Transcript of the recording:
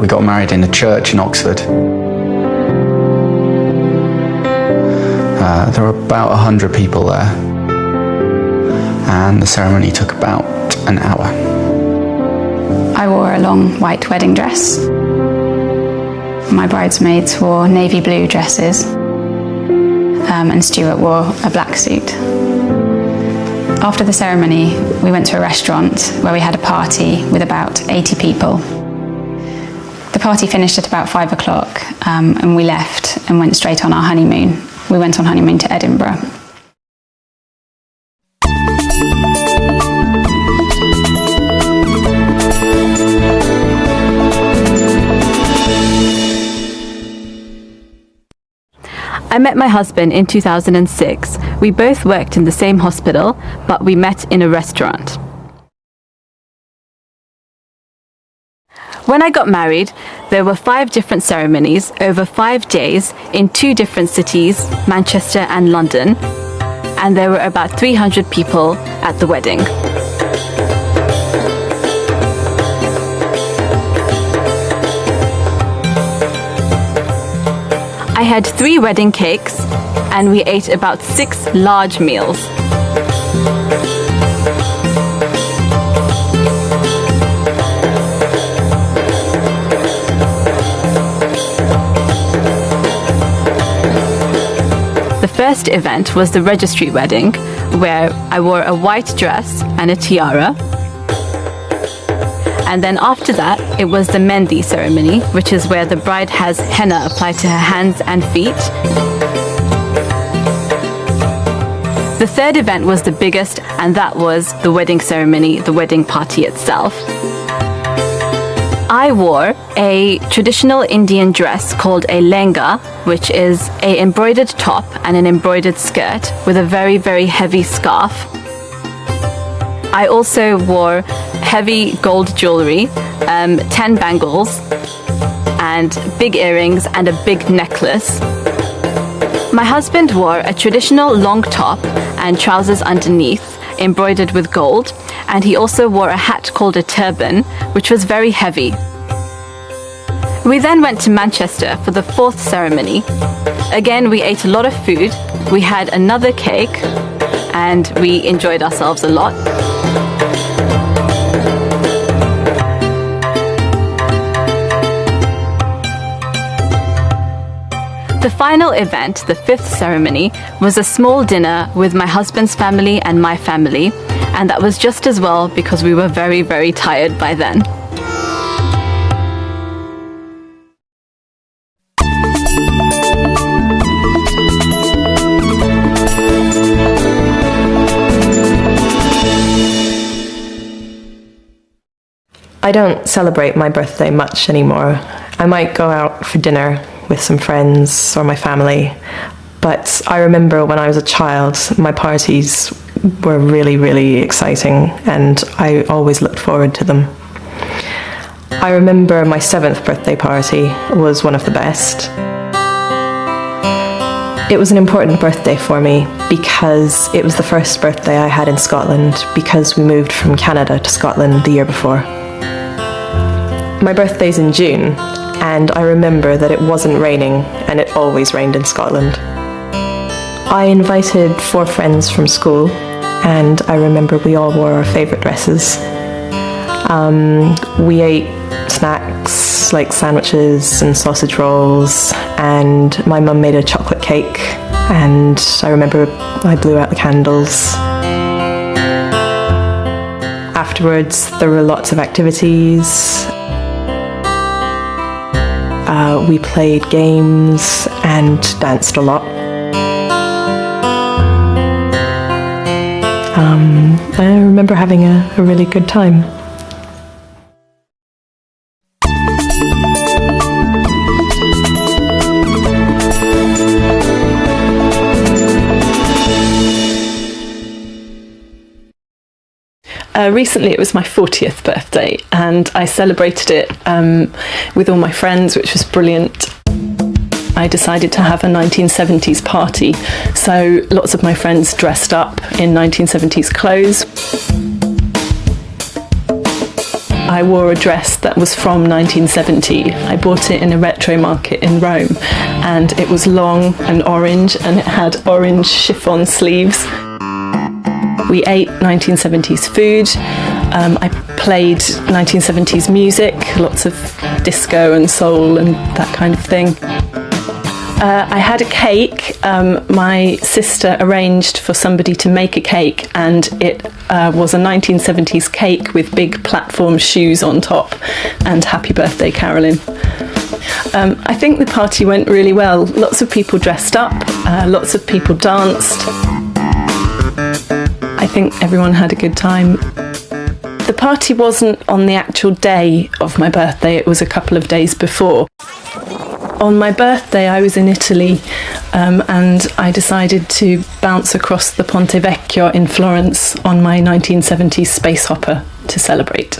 We got married in a church in Oxford. There were about 100 people there, and the ceremony took about an hour. I wore a long white wedding dress. My bridesmaids wore navy blue dresses, and Stuart wore a black suit. After the ceremony, we went to a restaurant where we had a party with about 80 people. The party finished at about 5 o'clock, and we left and went straight on our honeymoon. We went on honeymoon to Edinburgh. I met my husband in 2006. We both worked in the same hospital, but we met in a restaurant. When I got married, there were 5 different ceremonies over 5 days in 2 different cities, Manchester and London, and there were about 300 people at the wedding. I had 3 wedding cakes, and we ate about 6 large meals. The first event was the registry wedding, where I wore a white dress and a tiara. And then after that, it was the Mehndi ceremony, which is where the bride has henna applied to her hands and feet. The third event was the biggest, and that was the wedding ceremony, the wedding party itself. I wore a traditional Indian dress called a lehenga, which is an embroidered top and an embroidered skirt with a very, very heavy scarf. I also wore heavy gold jewelry, 10 bangles, and big earrings and a big necklace. My husband wore a traditional long top and trousers underneath, embroidered with gold, and he also wore a hat called a turban, which was very heavy. We then went to Manchester for the 4th ceremony. Again, we ate a lot of food, we had another cake, and we enjoyed ourselves a lot. The final event, the 5th ceremony, was a small dinner with my husband's family and my family, and that was just as well because we were very, very tired by then. I don't celebrate my birthday much anymore. I might go out for dinner with some friends or my family, but I remember when I was a child, my parties were really, really exciting, and I always looked forward to them. I remember my 7th birthday party was one of the best. It was an important birthday for me because it was the first birthday I had in Scotland, because we moved from Canada to Scotland the year before. My birthday's in June, and I remember that it wasn't raining, and it always rained in Scotland. I invited 4 friends from school, and I remember we all wore our favourite dresses. We ate snacks like sandwiches and sausage rolls, and my mum made a chocolate cake, and I remember I blew out the candles. Afterwards, there were lots of activities. We played games and danced a lot. I remember having a really good time. Recently it was my 40th birthday, and I celebrated it with all my friends, which was brilliant. I decided to have a 1970s party. So lots of my friends dressed up in 1970s clothes. I wore a dress that was from 1970. I bought it in a retro market in Rome, and it was long and orange, and it had orange chiffon sleeves. We ate 1970s food. I played 1970s music, lots of disco and soul and that kind of thing. I had a cake. My sister arranged for somebody to make a cake, and it was a 1970s cake with big platform shoes on top and Happy Birthday Carolyn. I think the party went really well. Lots of people dressed up, lots of people danced. I think everyone had a good time. The party wasn't on the actual day of my birthday, it was a couple of days before. On my birthday, I was in Italy, and I decided to bounce across the Ponte Vecchio in Florence on my 1970s space hopper to celebrate.